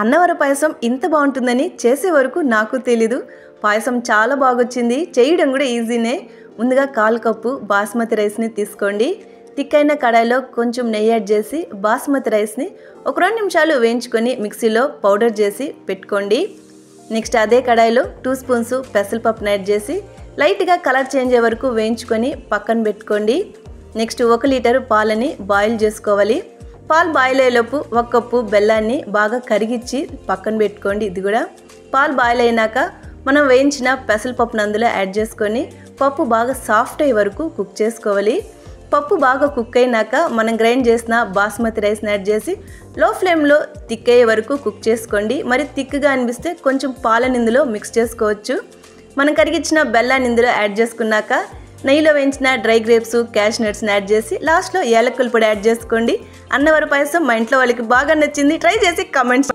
అన్నవర పాయసం ఇంత బాగుంటుందని చేసే వరకు నాకు తెలీదు. పాయసం చాలా బాగొచ్చింది. చేయడం కూడా ఈజీనే. ముందుగా 1/4 కప్పు బాస్మతి రైస్ని తీసుకోండి. తిక్కైన కడాయిలో కొంచెం నెయ్యి యాడ్ చేసి బాస్మతి రైస్ని ఒక 2 నిమిషాలు వేయించుకొని మిక్సీలో పౌడర్ చేసి పెట్టుకోండి. నెక్స్ట్ అదే కడాయిలో 2 స్పూన్స్ పెసరపప్పుని యాడ్ చేసి లైట్గా కలర్ చేంజ్ అయ్యే వరకు వేయించుకొని పక్కన పెట్టుకోండి. నెక్స్ట్ 1 లీటర్ పాలని బాయిల్ చేసుకోవాలి. పాలు బాయిల్ అయ్యేలోపు 1 కప్పు బెల్లాన్ని బాగా కరిగించి పక్కన పెట్టుకోండి. ఇది కూడా పాలు బాయిల్ అయినాక మనం వేయించిన పెసరపప్పును అందులో యాడ్ చేసుకొని పప్పు బాగా సాఫ్ట్ అయ్యే వరకు కుక్ చేసుకోవాలి. పప్పు బాగా కుక్ అయినాక మనం గ్రైండ్ చేసిన బాస్మతి రైస్ని యాడ్ చేసి లో ఫ్లేమ్లో థిక్ అయ్యే వరకు కుక్ చేసుకోండి. మరి థిక్గా అనిపిస్తే కొంచెం పాలని ఇందులో మిక్స్ చేసుకోవచ్చు. మనం కరిగించిన బెల్లాన్ని ఇందులో యాడ్ చేసుకున్నాక నెయ్యిలో వేయించిన డ్రై గ్రేప్స్, క్యాష్ నట్స్ని యాడ్ చేసి లాస్ట్లో యాలకుల పొడి యాడ్ చేసుకోండి. అన్నవర పాయసం మా ఇంట్లో వాళ్ళకి బాగా నచ్చింది. ట్రై చేసి కమెంట్స్